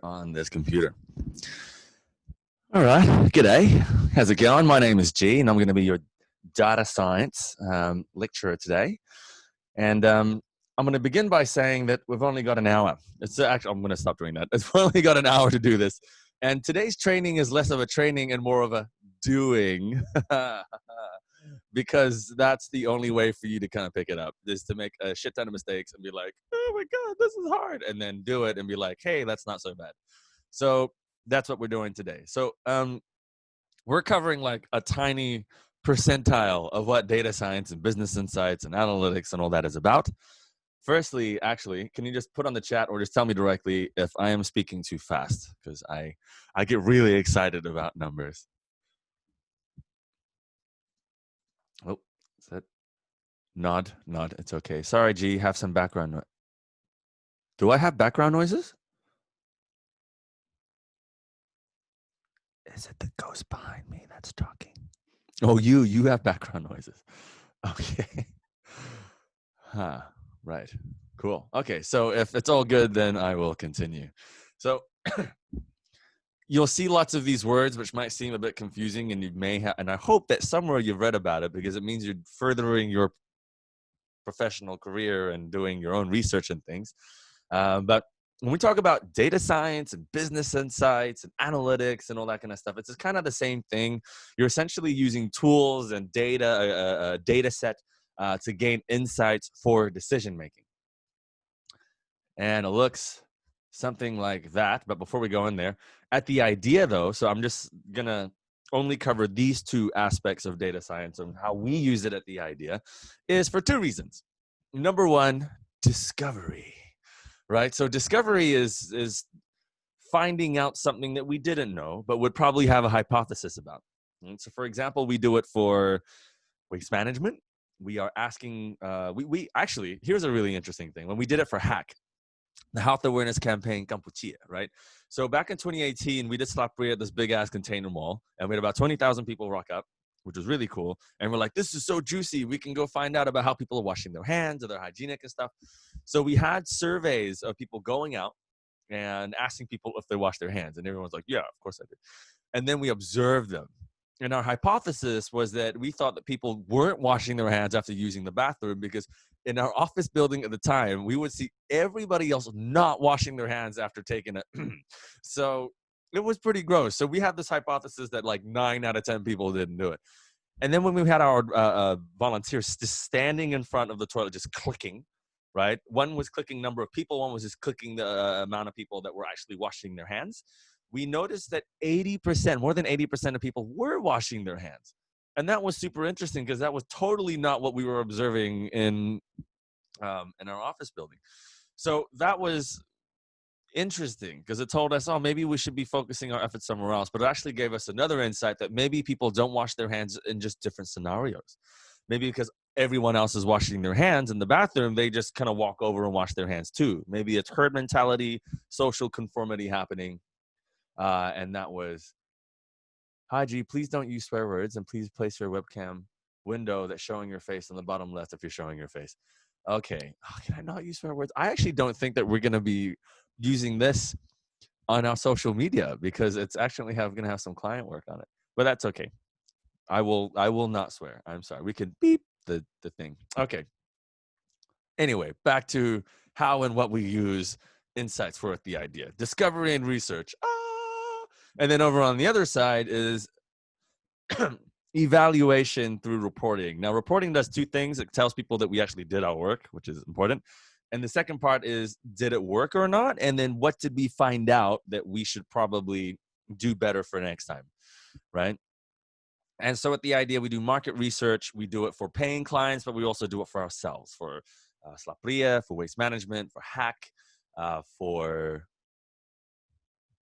On this computer. All right. G'day. How's it going? My name is G, and I'm going to be your data science lecturer today. And I'm going to begin by saying that we've only got an hour. It's actually, I'm going to stop doing that. We've only got an hour to do this. And today's training is less of a training and more of a doing. Because that's the only way for you to kind of pick it up, is to make a shit ton of mistakes and be like, oh my God, this is hard. And then do it and be like, hey, that's not so bad. So that's what we're doing today. So we're covering like a tiny percentile of what data science and business insights and analytics and all that is about. Firstly, actually, can you just put on the chat or just tell me directly if I am speaking too fast? Because I get really excited about numbers. Oh, is that nod? It's okay. Sorry, G, have some background noise. Do I have background noises? Is it the ghost behind me that's talking? Oh, you have background noises. Okay. Right. Cool. Okay, so if it's all good, then I will continue. So you'll see lots of these words which might seem a bit confusing, and you may have, and I hope that somewhere you've read about it, because it means you're furthering your professional career and doing your own research and things. But when we talk about data science and business insights and analytics and all that kind of stuff, it's just kind of the same thing. You're essentially using tools and data, a data set to gain insights for decision making. And it looks something like that. But before we go in there, at the idea though, so I'm just going to only cover these two aspects of data science and how we use it at the idea, is for two reasons. Number one, discovery, right? So discovery is finding out something that we didn't know, but would probably have a hypothesis about. And so for example, we do it for waste management. We are asking, we actually, here's a really interesting thing. When we did it for HACK, the Health Awareness Campaign Kampuchea, right? So back in 2018, we did Slapri at this big ass container mall, and we had about 20,000 people rock up, which was really cool. And we're like, this is so juicy. We can go find out about how people are washing their hands, or they're hygienic and stuff. So we had surveys of people going out and asking people if they wash their hands. And everyone's like, yeah, of course I did. And then we observed them. And our hypothesis was that we thought that people weren't washing their hands after using the bathroom, because in our office building at the time, we would see everybody else not washing their hands after taking it. So it was pretty gross. So we had this hypothesis that like 9 out of 10 people didn't do it. And then when we had our volunteers just standing in front of the toilet, just clicking, right? One was clicking number of people. One was just clicking the amount of people that were actually washing their hands. We noticed that 80%, more than 80% of people were washing their hands. And that was super interesting, because that was totally not what we were observing in our office building. So that was interesting, because it told us, oh, maybe we should be focusing our efforts somewhere else. But it actually gave us another insight that maybe people don't wash their hands in just different scenarios. Maybe because everyone else is washing their hands in the bathroom, they just kind of walk over and wash their hands too. Maybe it's herd mentality, social conformity happening. And that was, hi G, please don't use swear words, and please place your webcam window that's showing your face on the bottom left if you're showing your face. Okay, can I not use swear words? I actually don't think that we're going to be using this on our social media, because it's actually going to have some client work on it. But that's okay. I will not swear. I'm sorry. We could beep the thing. Okay. Anyway, back to how and what we use insights for the idea. Discovery and research. And then over on the other side is evaluation through reporting. Now, reporting does two things. It tells people that we actually did our work, which is important. And the second part is, did it work or not? And then what did we find out that we should probably do better for next time, right? And so with the idea, we do market research. We do it for paying clients, but we also do it for ourselves, for Slapria, for waste management, for HACK, for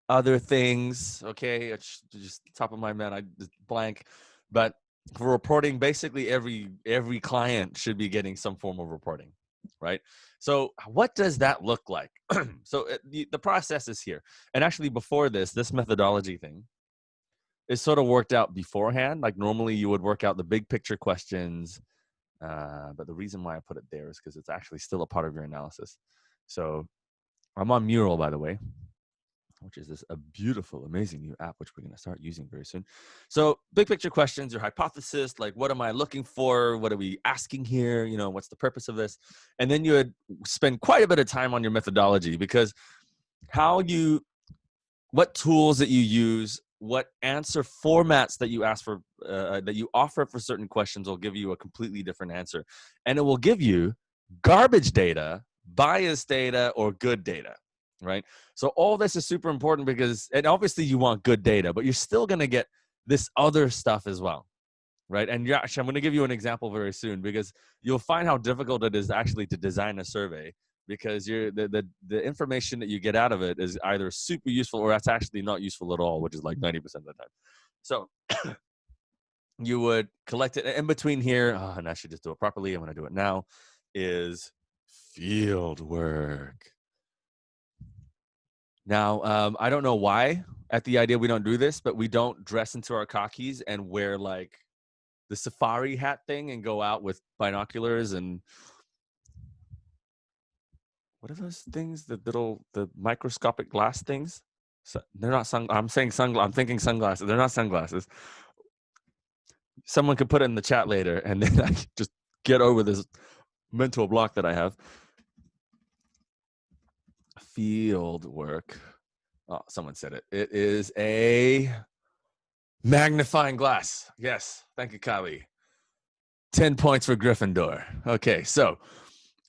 other things. Okay, it's just top of my mind, I just blank. But for reporting, basically every client should be getting some form of reporting, right? So what does that look like? So the process is here. And actually before this methodology thing is sort of worked out beforehand. Like normally you would work out the big picture questions. But the reason why I put it there is because it's actually still a part of your analysis. So I'm on Mural, by the way. which is this a beautiful, amazing new app, which we're going to start using very soon. So big picture questions, your hypothesis, like what am I looking for? What are we asking here? You know, what's the purpose of this? And then you would spend quite a bit of time on your methodology, because what tools that you use, what answer formats that you ask for, that you offer for certain questions will give you a completely different answer. And it will give you garbage data, biased data, or good data, right? So all this is super important because, and obviously you want good data, but you're still going to get this other stuff as well, right? And actually, I'm going to give you an example very soon, because you'll find how difficult it is actually to design a survey, because the information that you get out of it is either super useful or that's actually not useful at all, which is like 90% of the time. So you would collect it in between here, and I should just do it properly. I'm going to do it now, is field work. Now, I don't know why at the idea we don't do this, but we don't dress into our khakis and wear like the safari hat thing and go out with binoculars and what are those things? The microscopic glass things? So they're not I'm thinking sunglasses. They're not sunglasses. Someone could put it in the chat later, and then I just get over this mental block that I have. Field work. Oh, someone said it. It is a magnifying glass. Yes. Thank you, Kali. 10 points for Gryffindor. Okay, so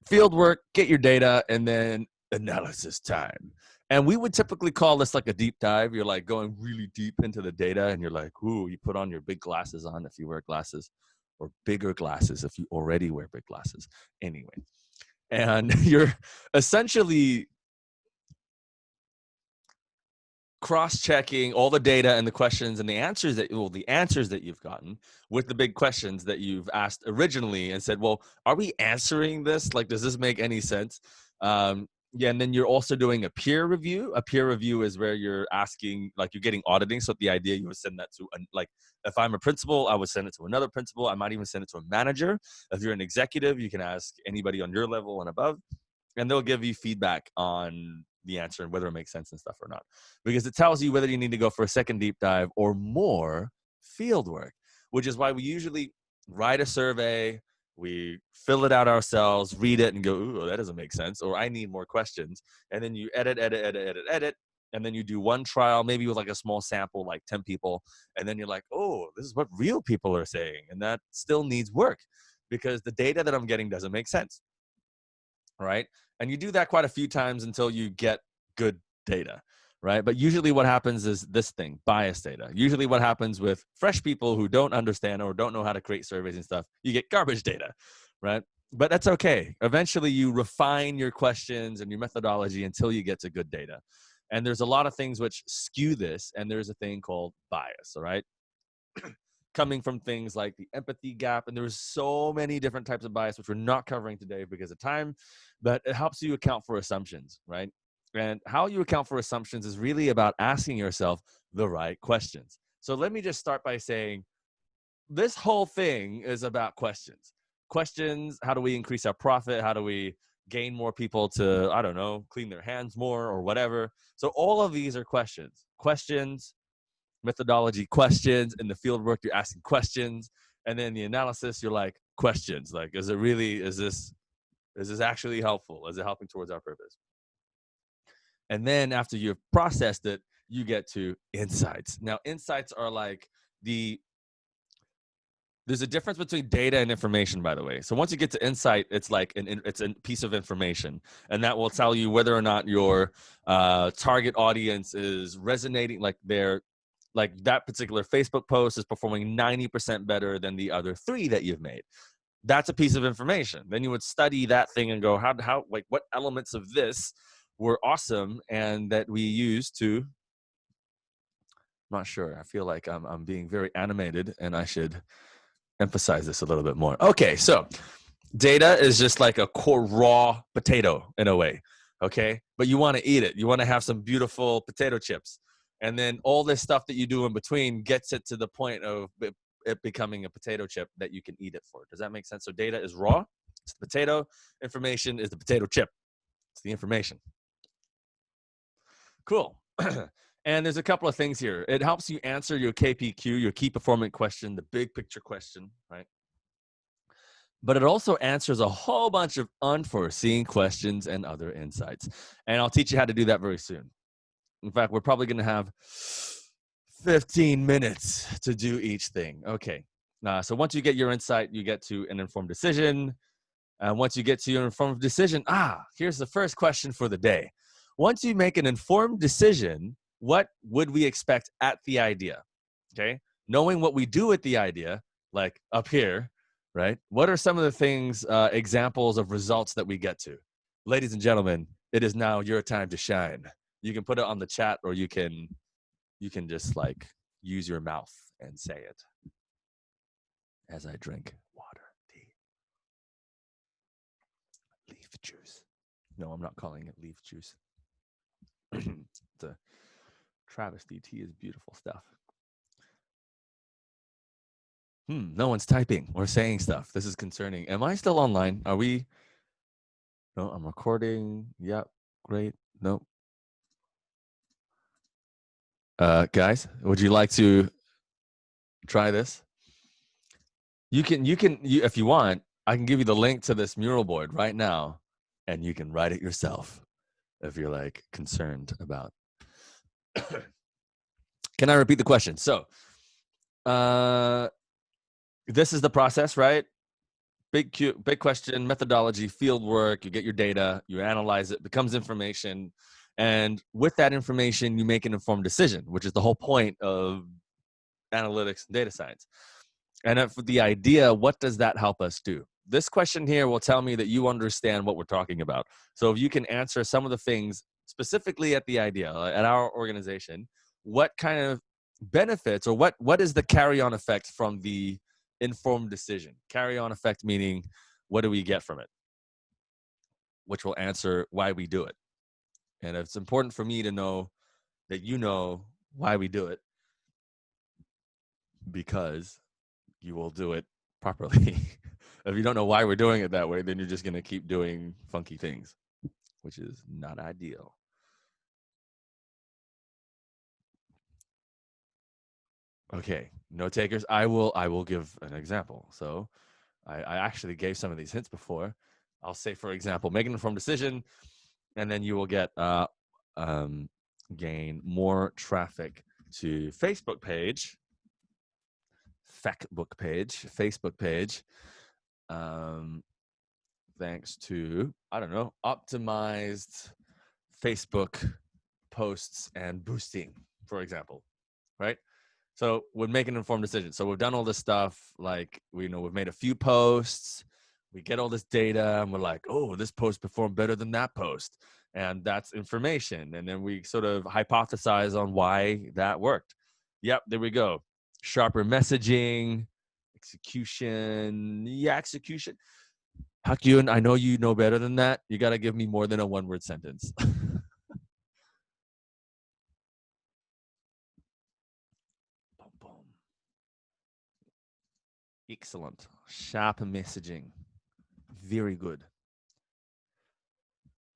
field work, get your data, and then analysis time. And we would typically call this like a deep dive. You're like going really deep into the data, and you're like, ooh, you put on your big glasses on if you wear glasses, or bigger glasses if you already wear big glasses. Anyway, and you're essentially cross-checking all the data and the questions and the answers that you've gotten with the big questions that you've asked originally, and said, well, are we answering this? Like, does this make any sense? Yeah, and then you're also doing a peer review. A peer review is where you're asking, like, you're getting auditing. So the idea, you would send that to, like, if I'm a principal, I would send it to another principal. I might even send it to a manager. If you're an executive, you can ask anybody on your level and above, and they'll give you feedback on the answer and whether it makes sense and stuff or not, because it tells you whether you need to go for a second deep dive or more field work, which is why we usually write a survey, we fill it out ourselves, read it, and go, ooh, that doesn't make sense, or I need more questions. And then you edit, and then you do one trial, maybe with like a small sample, like 10 people, and then you're like, oh, this is what real people are saying, and that still needs work because the data that I'm getting doesn't make sense. Right? And you do that quite a few times until you get good data, right? But usually what happens is this thing, bias data. Usually what happens with fresh people who don't understand or don't know how to create surveys and stuff, you get garbage data, right? But that's okay. Eventually you refine your questions and your methodology until you get to good data. And there's a lot of things which skew this, and there's a thing called bias, all right? Coming from things like the empathy gap. And there's so many different types of bias, which we're not covering today because of time, but it helps you account for assumptions, right? And how you account for assumptions is really about asking yourself the right questions. So let me just start by saying this whole thing is about questions. Questions, how do we increase our profit? How do we gain more people to, I don't know, clean their hands more or whatever? So all of these are questions. Questions, methodology, questions. In the field work, you're asking questions, and then the analysis, you're like, questions, like, is this actually helpful? Is it helping towards our purpose? And then after you've processed it, you get to insights. Now, insights are like there's a difference between data and information, by the way. So once you get to insight, it's like it's a piece of information, and that will tell you whether or not your target audience is resonating, like that particular Facebook post is performing 90% better than the other 3 that you've made. That's a piece of information. Then you would study that thing and go, how like what elements of this were awesome and that we use to, I'm not sure. I feel like I'm being very animated and I should emphasize this a little bit more. Okay, so data is just like a core raw potato in a way, okay? But you want to eat it. You want to have some beautiful potato chips. And then all this stuff that you do in between gets it to the point of it becoming a potato chip that you can eat it for. Does that make sense? So data is raw. It's the potato. Information is the potato chip. It's the information. Cool. And there's a couple of things here. It helps you answer your KPQ, your key performance question, the big picture question, right? But it also answers a whole bunch of unforeseen questions and other insights. And I'll teach you how to do that very soon. In fact, we're probably going to have 15 minutes to do each thing. Okay. So once you get your insight, you get to an informed decision. And once you get to your informed decision, here's the first question for the day. Once you make an informed decision, what would we expect at the idea? Okay. Knowing what we do at the idea, like up here, right? What are some of the things, examples of results that we get to? Ladies and gentlemen, it is now your time to shine. You can put it on the chat, or you can just like use your mouth and say it as I drink water, tea, leaf juice. No, I'm not calling it leaf juice. It's a travesty. Tea is beautiful stuff. No one's typing or saying stuff. This is concerning. Am I still online? Are we? No, I'm recording. Yep. Great. Nope. Guys, would you like to try this? You can, if you want, I can give you the link to this mural board right now, and you can write it yourself if you're like concerned about. Can I repeat the question? So, this is the process, right? Big question, methodology, field work. You get your data, you analyze it, becomes information. And with that information, you make an informed decision, which is the whole point of analytics and data science. And for the idea, what does that help us do? This question here will tell me that you understand what we're talking about. So if you can answer some of the things specifically at the idea, at our organization, what kind of benefits, or what is the carry-on effect from the informed decision? Carry-on effect meaning, what do we get from it? Which will answer why we do it. And it's important for me to know that you know why we do it, because you will do it properly. If you don't know why we're doing it that way, then you're just going to keep doing funky things, which is not ideal. Okay, no takers. I will give an example. So I actually gave some of these hints before. I'll say, for example, make an informed decision, and then you will get gain more traffic to Facebook page, thanks to, I don't know, optimized Facebook posts and boosting, for example, right? So we'd make an informed decision. So we've done all this stuff, like, we've made a few posts, we get all this data, and we're like, oh, this post performed better than that post. And that's information. And then we sort of hypothesize on why that worked. Yep, there we go. Sharper messaging, execution. Yeah, execution. Hakyun, I know you know better than that. You got to give me more than a one-word sentence. Excellent. Sharper messaging. Very good.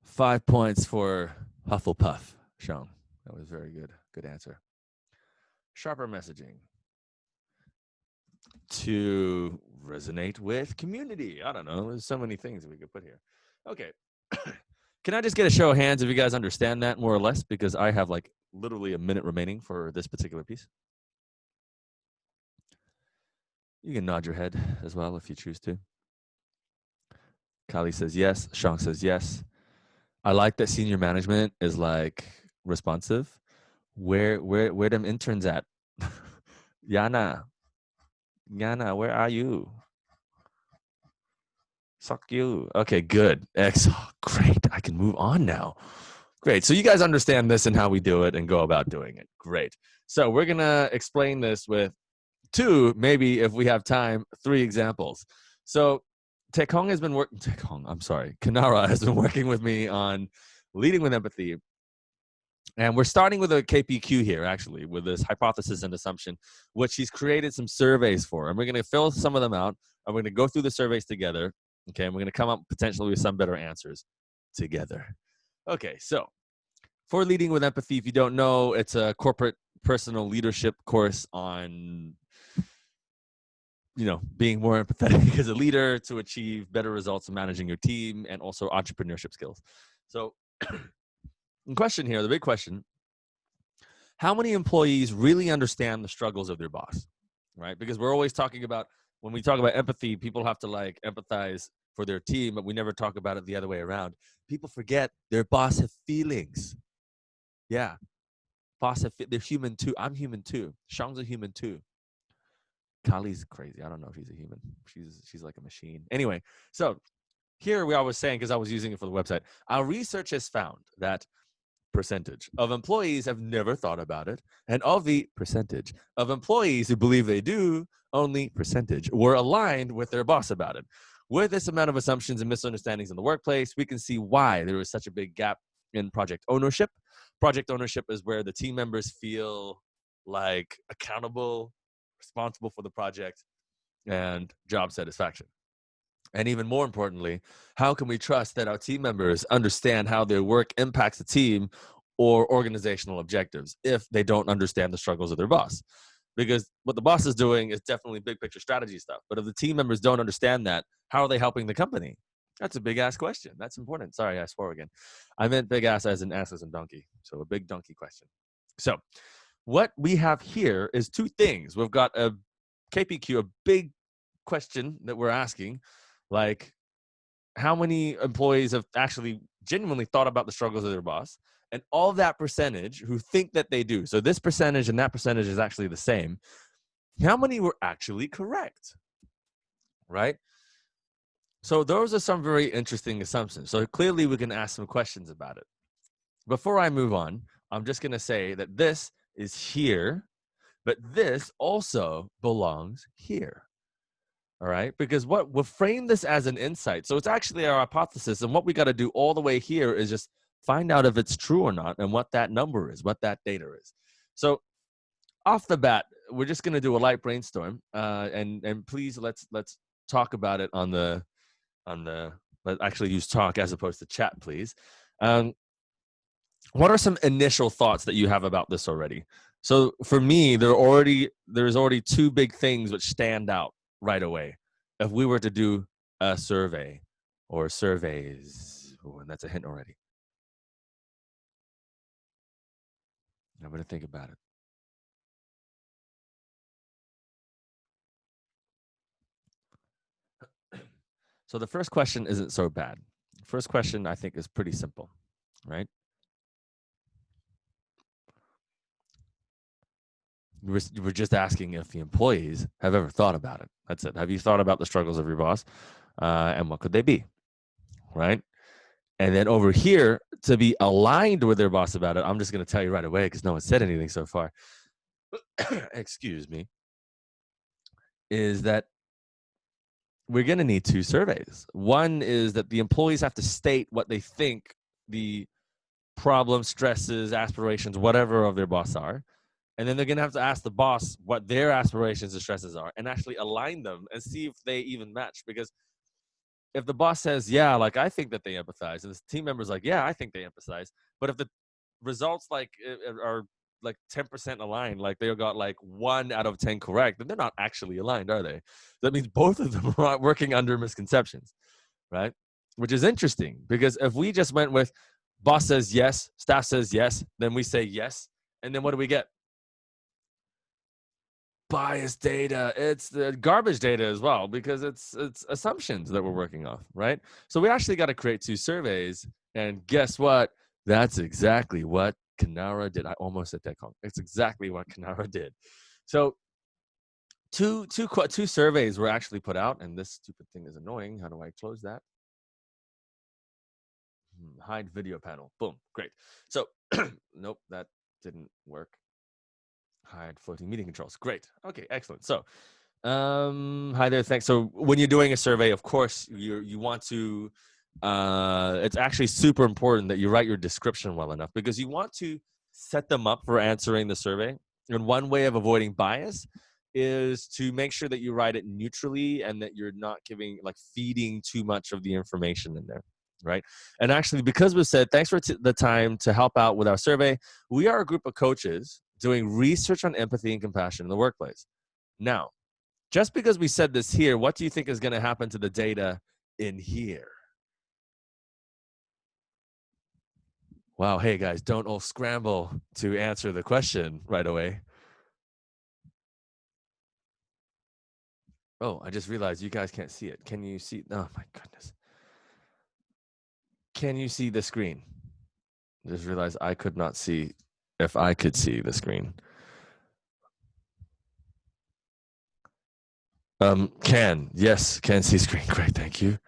5 points for Hufflepuff, Sean. That was very good. Good answer. Sharper messaging. To resonate with community. I don't know. There's so many things that we could put here. Okay. Can I just get a show of hands if you guys understand that more or less? Because I have like literally a minute remaining for this particular piece. You can nod your head as well if you choose to. Kali says yes. Sean says yes. I like that senior management is like responsive. Where them interns at? Yana, where are you? Suck you. Okay, good. Great. I can move on now. Great. So you guys understand this and how we do it and go about doing it. Great. So we're going to explain this with 2, maybe if we have time, 3 examples. So Kanara has been working with me on leading with empathy. And we're starting with a KPQ here, actually, with this hypothesis and assumption, which he's created some surveys for. And we're going to fill some of them out, and we're going to go through the surveys together. Okay, and we're going to come up potentially with some better answers together. Okay, so For Leading with Empathy, if you don't know, it's a corporate personal leadership course on, being more empathetic as a leader to achieve better results in managing your team and also entrepreneurship skills. So the question here, the big question, how many employees really understand the struggles of their boss, right? Because we're always talking about, when we talk about empathy, people have to like empathize for their team, but we never talk about it the other way around. People forget their boss have feelings. Yeah. They're human too. I'm human too. Shang's a human too. Kali's crazy. I don't know if he's a human. She's like a machine. Anyway, so here we always saying, because I was using it for the website, our research has found that percentage of employees have never thought about it, and of the percentage of employees who believe they do, only percentage were aligned with their boss about it. With this amount of assumptions and misunderstandings in the workplace, we can see why there is such a big gap in project ownership. Project ownership is where the team members feel like accountable, responsible for the project, and job satisfaction. And even more importantly, how can we trust that our team members understand how their work impacts the team or organizational objectives if they don't understand the struggles of their boss? Because what the boss is doing is definitely big picture strategy stuff. But if the team members don't understand that, how are they helping the company? That's a big ass question. That's important. Sorry, I swore again. I meant big ass as in ass as in donkey. So a big donkey question. So what we have here is two things. We've got a KPQ, a big question that we're asking, like how many employees have actually genuinely thought about the struggles of their boss, and all that percentage who think that they do. So this percentage and that percentage is actually the same. How many were actually correct, right? So those are some very interesting assumptions. So clearly we can ask some questions about it. Before I move on, I'm just going to say that this is here, but this also belongs here. All right, because we'll frame this as an insight. So it's actually our hypothesis, and what we got to do all the way here is just find out if it's true or not, and what that number is, what that data is. So off the bat, we're just going to do a light brainstorm, and please let's talk about it on the let's actually use talk as opposed to chat, please. What are some initial thoughts that you have about this already? So for me, there's already two big things which stand out right away. If we were to do a survey or surveys, and that's a hint already. I'm going to think about it. So the first question isn't so bad. First question, I think, is pretty simple, right? We're just asking if the employees have ever thought about it. That's it. Have you thought about the struggles of your boss, and what could they be, right? And then over here, to be aligned with their boss about it, I'm just going to tell you right away because no one said anything so far. Excuse me. Is that we're going to need two surveys. One is that the employees have to state what they think the problems, stresses, aspirations, whatever of their boss are. And then they're going to have to ask the boss what their aspirations and stresses are and actually align them and see if they even match. Because if the boss says, yeah, like I think that they empathize, and the team member's like, yeah, I think they empathize. But if the results like are like 10% aligned, like they got like 1 out of 10 correct, then they're not actually aligned, are they? That means both of them are working under misconceptions, right? Which is interesting because if we just went with boss says yes, staff says yes, then we say yes. And then what do we get? Biased data. It's the garbage data as well because it's assumptions that we're working off, right? So we actually got to create two surveys, and guess what? That's exactly what Kanara did. I almost said that. It's exactly what Kanara did. So two surveys were actually put out, and this stupid thing is annoying. How do I close that? Hide video panel. Boom. Great. So nope, that didn't work. Hide floating meeting controls. Great. Okay, excellent. So hi there, thanks. So when you're doing a survey, of course, you want to, it's actually super important that you write your description well enough because you want to set them up for answering the survey. And one way of avoiding bias is to make sure that you write it neutrally and that you're not feeding too much of the information in there. right? And actually, because we said thanks for the time to help out with our survey, we are a group of coaches doing research on empathy and compassion in the workplace. Now, just because we said this here, what do you think is going to happen to the data in here? Wow, hey guys, don't all scramble to answer the question right away. Oh, I just realized you guys can't see it. Can you see? Oh my goodness. Can you see the screen? I just realized I could not see if I could see the screen. Yes, can see screen. Great, thank you.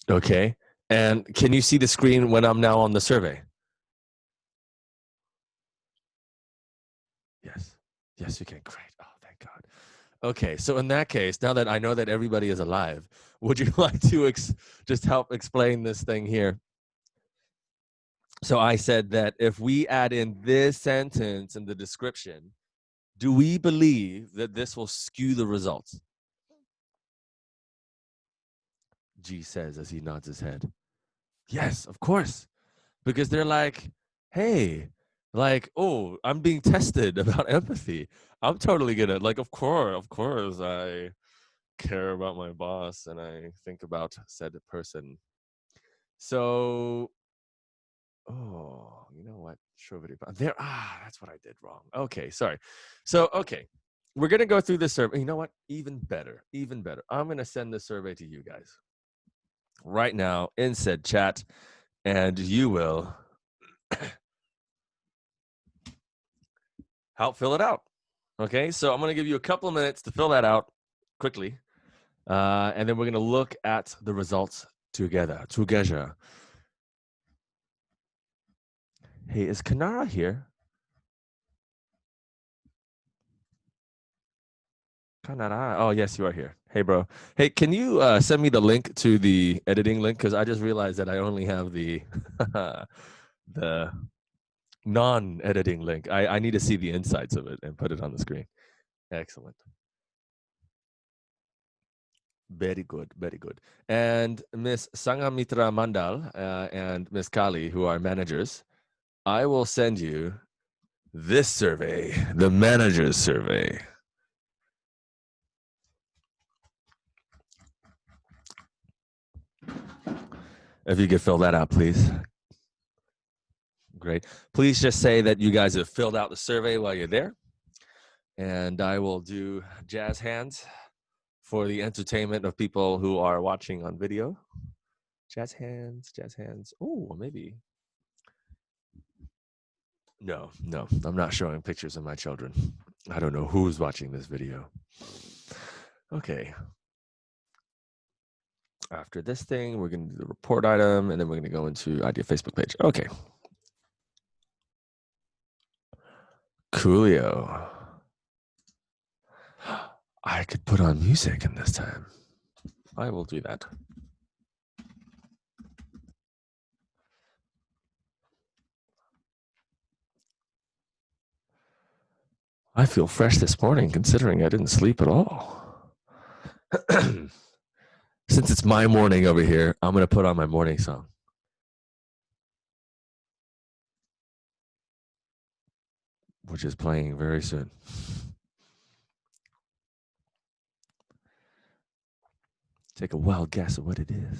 Okay. And can you see the screen when I'm now on the survey? Yes. Yes, you can. Great. Oh, thank God. Okay, so in that case, now that I know that everybody is alive, would you like to just help explain this thing here? So I said that if we add in this sentence in the description, do we believe that this will skew the results? G says as he nods his head. Yes, of course. Because they're like, hey, like, oh, I'm being tested about empathy. I'm totally gonna, like, of course, I care about my boss and I think about said person. So, oh, you know what? There, that's what I did wrong. Okay, sorry. So, okay, we're gonna go through this survey. You know what? Even better, even better. I'm gonna send this survey to you guys right now in said chat, and you will help fill it out. Okay, so I'm gonna give you a couple of minutes to fill that out quickly, and then we're gonna look at the results together. Hey, is Kanara here? Kanara. Oh, yes, you are here. Hey, bro. Hey, can you send me the link to the editing link? Because I just realized that I only have the the non-editing link. I need to see the insides of it and put it on the screen. Excellent. Very good, very good. And Miss Sangamitra Mandal and Miss Kali, who are managers, I will send you this survey, the manager's survey. If you could fill that out, please. Great. Please just say that you guys have filled out the survey while you're there. And I will do jazz hands for the entertainment of people who are watching on video. Jazz hands, jazz hands. Oh, maybe. No, I'm not showing pictures of my children. I don't know who's watching this video. Okay. After this thing, we're going to do the report item, and then we're going to go into Idea Facebook page. Okay. Coolio. I could put on music in this time. I will do that. I feel fresh this morning considering I didn't sleep at all. Since it's my morning over here, I'm going to put on my morning song. Which is playing very soon. Take a wild guess at what it is.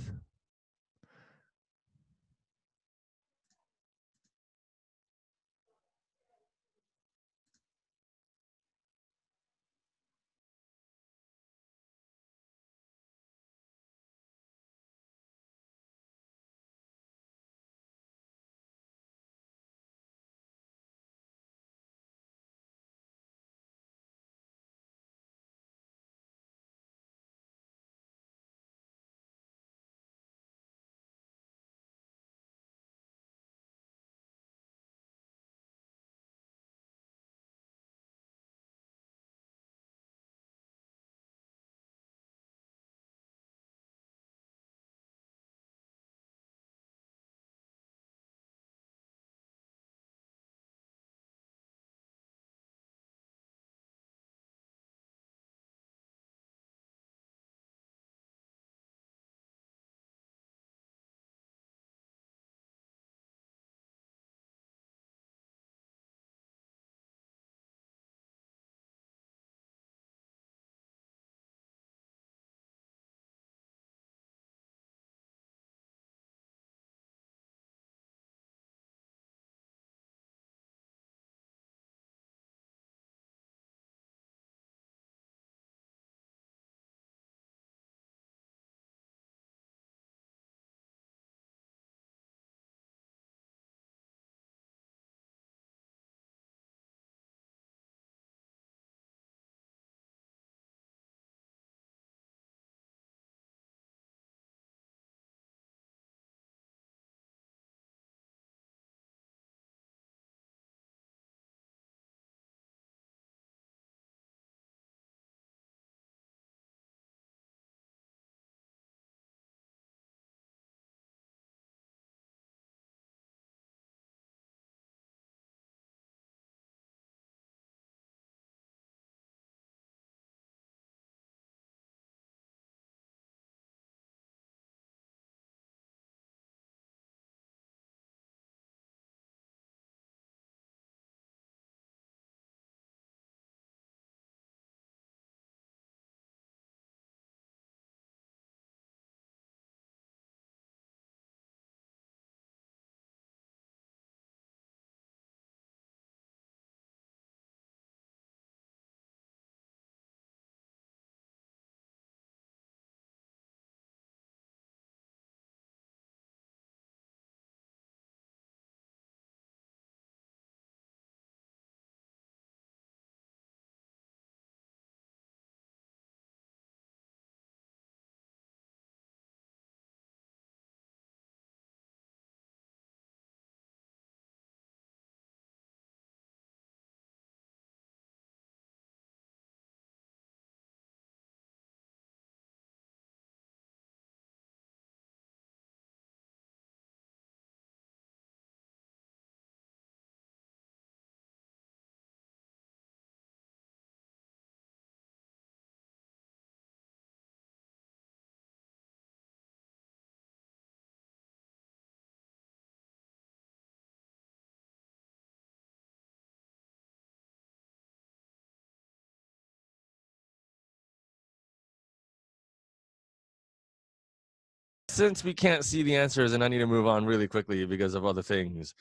since we can't see the answers and I need to move on really quickly because of other things,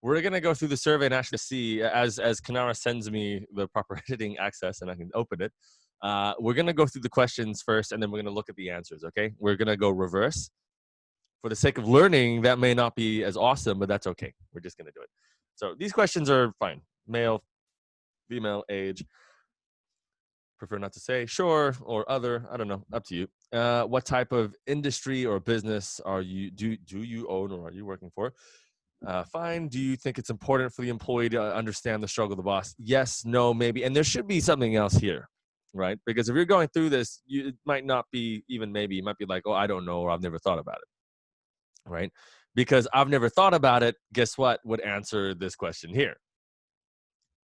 we're going to go through the survey and actually see, as Kanara sends me the proper editing access and I can open it, we're going to go through the questions first and then we're going to look at the answers, okay? We're going to go reverse. For the sake of learning, that may not be as awesome, but that's okay. We're just going to do it. So these questions are fine. Male, female, age. Prefer not to say, sure, or other. I don't know. Up to you. What type of industry or business do you own or are you working for? Fine. Do you think it's important for the employee to understand the struggle of the boss? Yes, no, maybe. And there should be something else here, right? Because if you're going through this, it might not be even maybe. You might be like, oh, I don't know, or I've never thought about it, right? Because I've never thought about it, guess what would answer this question here?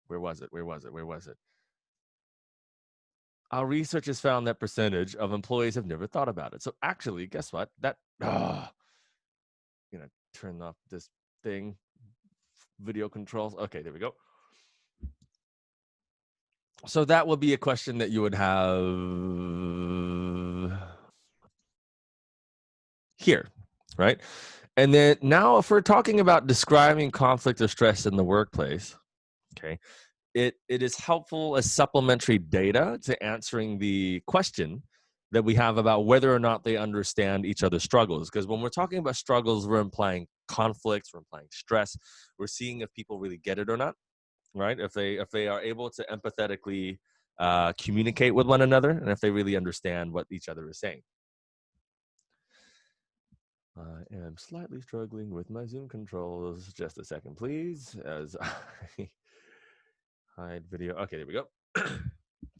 Where was it? Our research has found that percentage of employees have never thought about it. So actually, guess what? I'm gonna turn off this thing, video controls. Okay, there we go. So that would be a question that you would have here, right? And then now if we're talking about describing conflict or stress in the workplace, okay, it is helpful as supplementary data to answering the question that we have about whether or not they understand each other's struggles. Because when we're talking about struggles, we're implying conflicts, we're implying stress. We're seeing if people really get it or not, right? If they are able to empathetically communicate with one another, and if they really understand what each other is saying. I am slightly struggling with my Zoom controls. Just a second, please, as I hide video. Okay, there we go.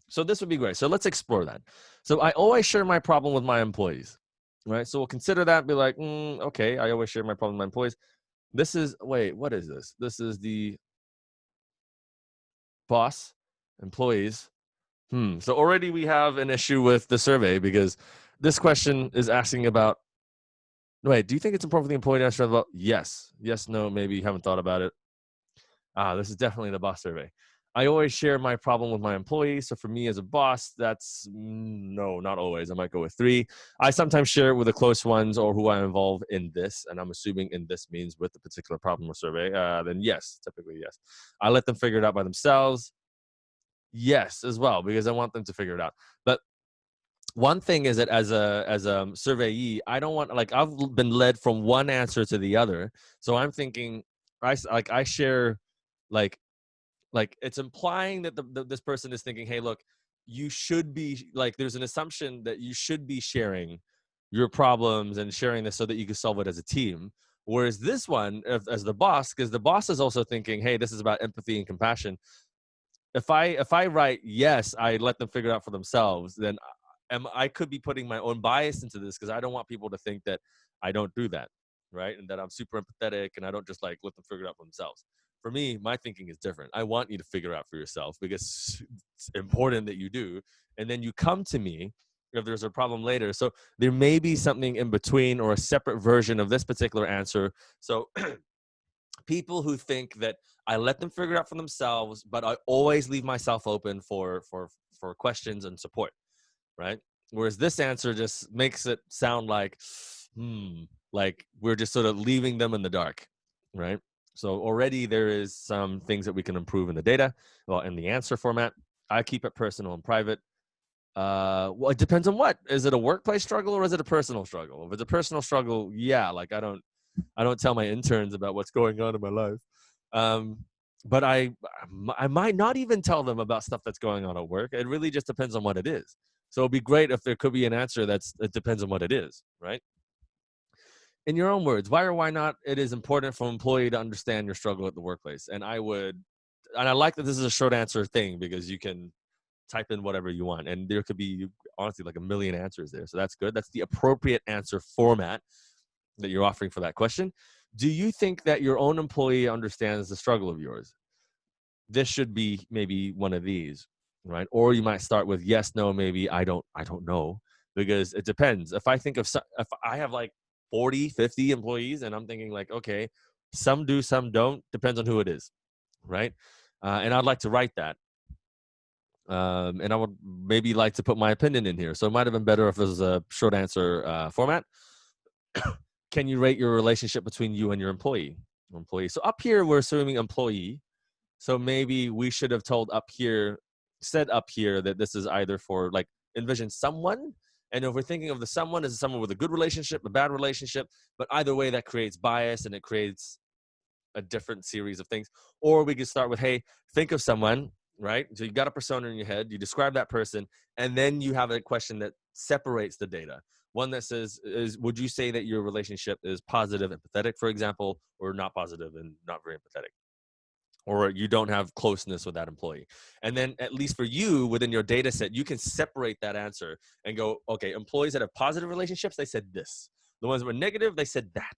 So this would be great. So let's explore that. So I always share my problem with my employees, right? So we'll consider that, be like, okay, I always share my problem with my employees. This is, wait, what is this? This is the boss, employees. So already we have an issue with the survey because this question is asking about, wait, do you think it's important for the employee to answer about? Yes, no, maybe you haven't thought about it. This is definitely the boss survey. I always share my problem with my employees. So for me as a boss, that's no, not always. I might go with 3. I sometimes share it with the close ones or who I involve in this. And I'm assuming in this means with the particular problem or survey. Then yes, typically yes. I let them figure it out by themselves. Yes, as well, because I want them to figure it out. But one thing is that as a surveyee, I don't want, like, I've been led from one answer to the other. So I'm thinking, I share, like it's implying that this person is thinking, hey, look, you should be, like, there's an assumption that you should be sharing your problems and sharing this so that you can solve it as a team. Whereas this one, as the boss, because the boss is also thinking, hey, this is about empathy and compassion. If I write yes, I let them figure it out for themselves, then I could be putting my own bias into this because I don't want people to think that I don't do that, right? And that I'm super empathetic and I don't just like let them figure it out for themselves. For me, my thinking is different. I want you to figure it out for yourself because it's important that you do. And then you come to me if there's a problem later. So there may be something in between or a separate version of this particular answer. So people who think that I let them figure it out for themselves, but I always leave myself open for questions and support, right? Whereas this answer just makes it sound like, like we're just sort of leaving them in the dark, right? So already there is some things that we can improve in the data, well, in the answer format. I keep it personal and private. Well, it depends on what. Is it a workplace struggle or is it a personal struggle? If it's a personal struggle, yeah, like I don't tell my interns about what's going on in my life. But I might not even tell them about stuff that's going on at work. It really just depends on what it is. So it'd be great if there could be an answer it depends on what it is, right? In your own words, why or why not it is important for an employee to understand your struggle at the workplace. And I like that this is a short answer thing because you can type in whatever you want. And there could be, honestly, like a million answers there. So that's good. That's the appropriate answer format that you're offering for that question. Do you think that your own employee understands the struggle of yours? This should be maybe one of these, right? Or you might start with yes, no, maybe, I don't know, because it depends. If I think of if I have like 40, 50 employees and I'm thinking like, okay, some do, some don't, depends on who it is, right? And I'd like to write that. And I would maybe like to put my opinion in here. So it might have been better if it was a short answer format. can you rate your relationship between you and your employee? So up here, we're assuming employee. So maybe we should have said up here that this is either for like envision someone. And if we're thinking of the someone as someone with a good relationship, a bad relationship, but either way that creates bias and it creates a different series of things. Or we could start with, hey, think of someone, right? So you got a persona in your head, you describe that person, and then you have a question that separates the data. One that says, would you say that your relationship is positive, empathetic, for example, or not positive and not very empathetic? Or you don't have closeness with that employee. And then at least for you within your data set, you can separate that answer and go, okay, employees that have positive relationships, they said this. The ones that were negative, they said that.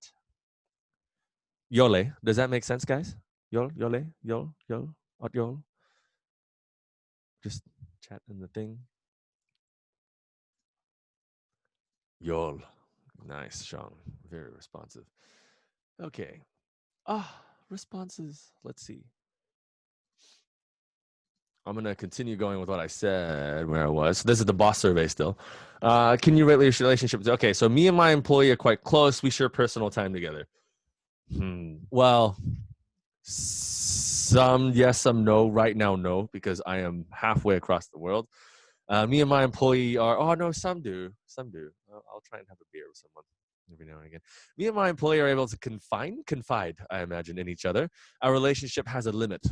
Yole. Does that make sense, guys? Yole, what yole? Just chat in the thing. Yole. Nice, Sean. Very responsive. Okay. Responses. Let's see. I'm going to continue going with what I said where I was. So this is the boss survey still. Can you rate your relationship? Okay, so me and my employee are quite close. We share personal time together. Well, some yes, some no. Right now, no, because I am halfway across the world. Me and my employee are, oh no, some do. I'll try and have a beer with someone every now and again. Me and my employee are able to confide, I imagine, in each other. Our relationship has a limit.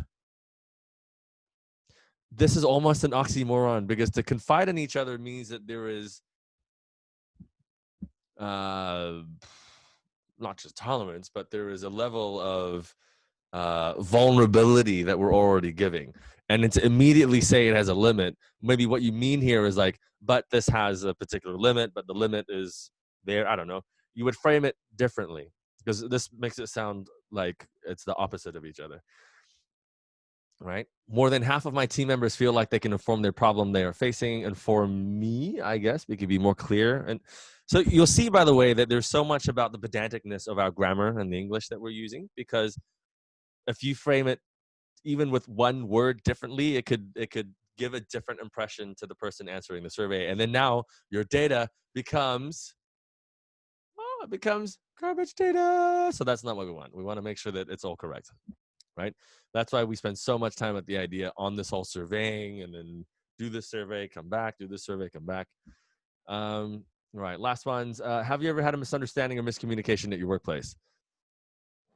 This is almost an oxymoron because to confide in each other means that there is not just tolerance, but there is a level of vulnerability that we're already giving. And to immediately say it has a limit, maybe what you mean here is like, but this has a particular limit, but the limit is there. I don't know. You would frame it differently because this makes it sound like it's the opposite of each other. Right? More than half of my team members feel like they can inform their problem they are facing. And for me, I guess we could be more clear. And so you'll see, by the way, that there's so much about the pedanticness of our grammar and the English that we're using, because if you frame it even with one word differently, it could give a different impression to the person answering the survey. And then now your data becomes garbage data. So that's not what we want. We want to make sure that it's all correct. Right? That's why we spend so much time at the idea on this whole surveying, and then do this survey, come back, do this survey, come back. Right. Last ones. Have you ever had a misunderstanding or miscommunication at your workplace?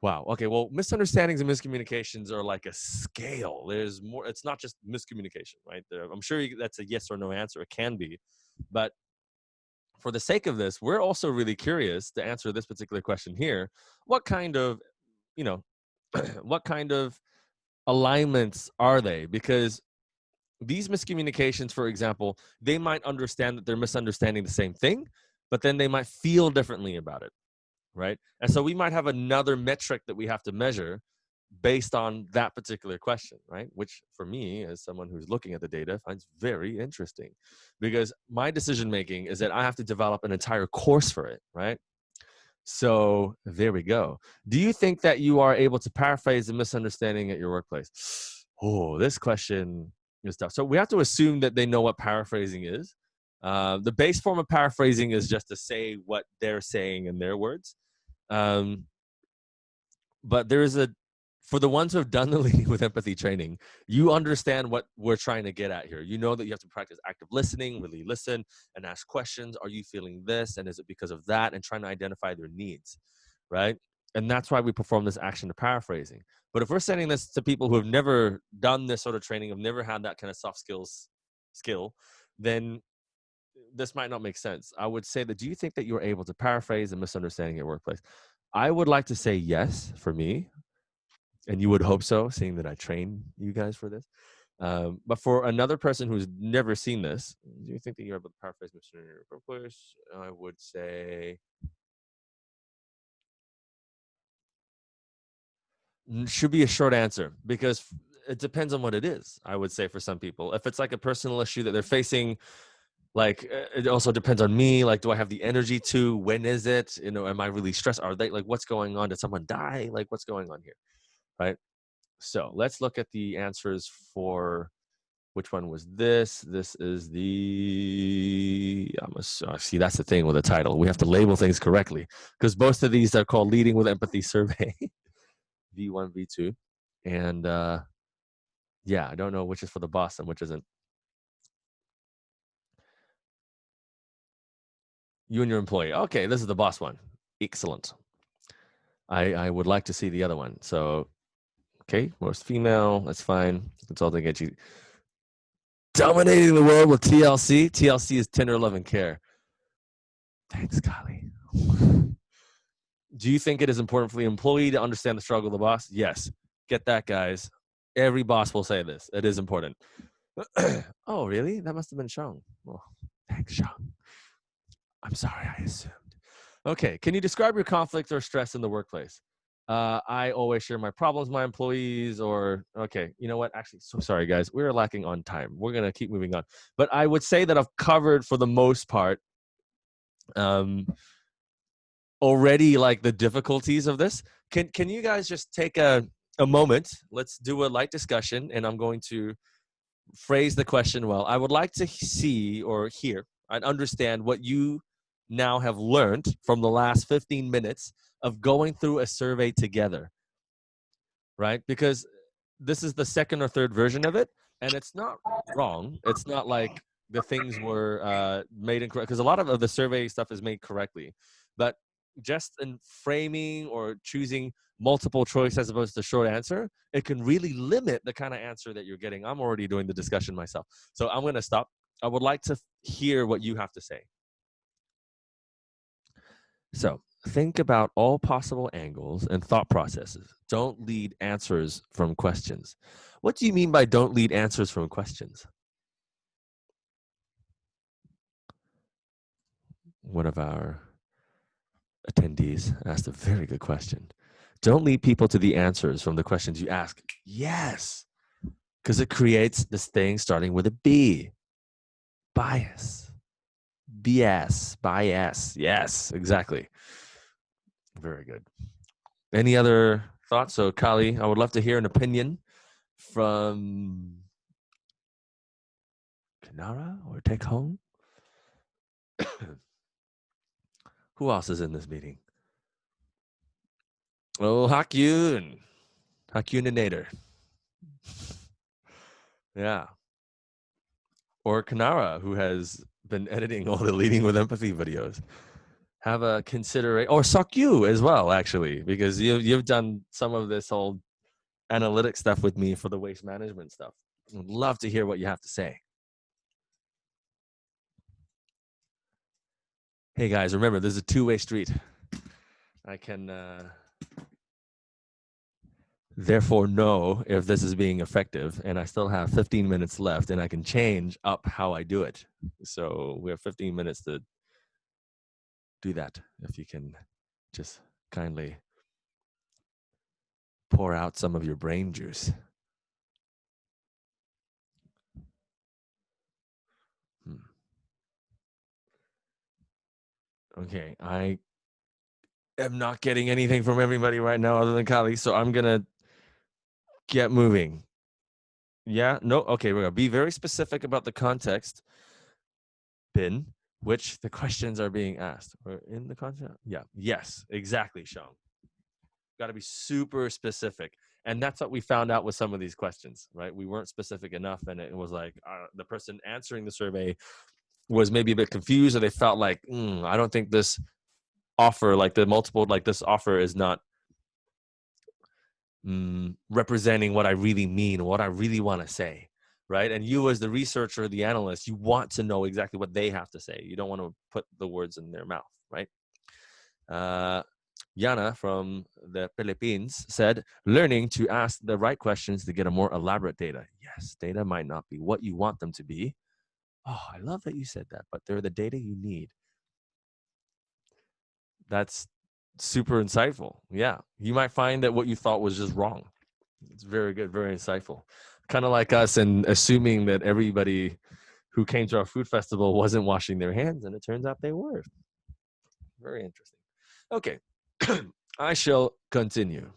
Wow. Okay. Well, misunderstandings and miscommunications are like a scale. There's more. It's not just miscommunication, right? I'm sure that's a yes or no answer. It can be, but for the sake of this, we're also really curious to answer this particular question here. What kind of, what kind of alignments are they? Because these miscommunications, for example, they might understand that they're misunderstanding the same thing, but then they might feel differently about it, right? And so we might have another metric that we have to measure based on that particular question, right? Which for me, as someone who's looking at the data, finds very interesting, because my decision making is that I have to develop an entire course for it, right? So there we go. Do you think that you are able to paraphrase a misunderstanding at your workplace? Oh, this question is tough. So we have to assume that they know what paraphrasing is. The base form of paraphrasing is just to say what they're saying in their words. But there is for the ones who have done the leading with empathy training, you understand what we're trying to get at here. You know that you have to practice active listening, really listen and ask questions. Are you feeling this? And is it because of that? And trying to identify their needs, right? And that's why we perform this action of paraphrasing. But if we're sending this to people who have never done this sort of training, have never had that kind of soft skills skill, then this might not make sense. I would say that, do you think that you're able to paraphrase a misunderstanding at your workplace? I would like to say yes for me, and you would hope so, seeing that I train you guys for this. But for another person who's never seen this, do you think that you're able to paraphrase misunderstanding at your workplace? I would say should be a short answer, because it depends on what it is. I would say for some people, if it's like a personal issue that they're facing, like it also depends on me. Like, do I have the energy to? When is it? Am I really stressed? Are they like, what's going on? Did someone die? Like, what's going on here? Right. So let's look at the answers for Which one was this? This is the, see, that's the thing with the title. We have to label things correctly because most of these are called Leading with Empathy Survey, V1, V2. And yeah, I don't know which is for the boss and which isn't. You and your employee. Okay, this is the boss one. Excellent. I would like to see the other one. So, okay, most female, that's fine. Consulting get you. Dominating the world with TLC. TLC is tender love and care. Thanks, Kali. Do you think it is important for the employee to understand the struggle of the boss? Yes. Get that, guys. Every boss will say this. It is important. Oh, really? That must have been Shang. Well, thanks, Shang. I'm sorry, I assumed. Okay. Can you describe your conflict or stress in the workplace? I always share my problems with my employees, or, okay, you know what? Actually, so sorry, guys. We're lacking on time. We're going to keep moving on. But I would say that I've covered, for the most part, already, like, the difficulties of this. Can you guys just take a moment? Let's do a light discussion, and I'm going to phrase the question well. I would like to see or hear and understand what you now have learned from the last 15 minutes of going through a survey together, right? Because this is the second or third version of it, and it's not wrong. It's not like the things were made incorrect, because a lot of the survey stuff is made correctly. But just in framing or choosing multiple choice as opposed to short answer, it can really limit the kind of answer that you're getting. I'm already doing the discussion myself, so I'm going to stop. I would like to hear what you have to say. So think about all possible angles and thought processes. Don't lead answers from questions. What do you mean by don't lead answers from questions? One of our attendees asked a very good question. Don't lead people to the answers from the questions you ask. Yes, because it creates this thing starting with a B. Bias. BS. Bias. Yes, exactly. Very good. Any other thoughts? So, Kali, I would love to hear an opinion from Kanara or Take Home. Who else is in this meeting? Oh, Hakyun. Hakyuninator. Yeah. Or Kanara, who has been editing all the Leading with Empathy videos. Have a consideration, or Sakyu as well, actually, because you've done some of this whole analytic stuff with me for the waste management stuff. I'd love to hear what you have to say. Hey guys, remember, there's a two-way street. I can therefore know if this is being effective, and I still have 15 minutes left, and I can change up how I do it. So we have 15 minutes to do that. If you can just kindly pour out some of your brain juice. Okay, I am not getting anything from everybody right now other than Kali, so I'm gonna get moving. Yeah, no, okay, we're gonna be very specific about the context, Bin, which the questions are being asked. Or in the context? Yeah, yes, exactly, Sean. Got to be super specific. And that's what we found out with some of these questions, right? We weren't specific enough, and it was like the person answering the survey was maybe a bit confused, or they felt like, I don't think this offer, like the multiple, like this offer is not representing what I really mean, what I really want to say, right? And you, as the researcher, the analyst, you want to know exactly what they have to say. You don't want to put the words in their mouth, right? Yana from the Philippines said, learning to ask the right questions to get a more elaborate data. Yes, data might not be what you want them to be. Oh, I love that you said that, but they're the data you need. That's super insightful. Yeah, you might find that what you thought was just wrong. It's very good, very insightful. Kind of like us and assuming that everybody who came to our food festival wasn't washing their hands, and it turns out they were. Very interesting. Okay, I shall continue.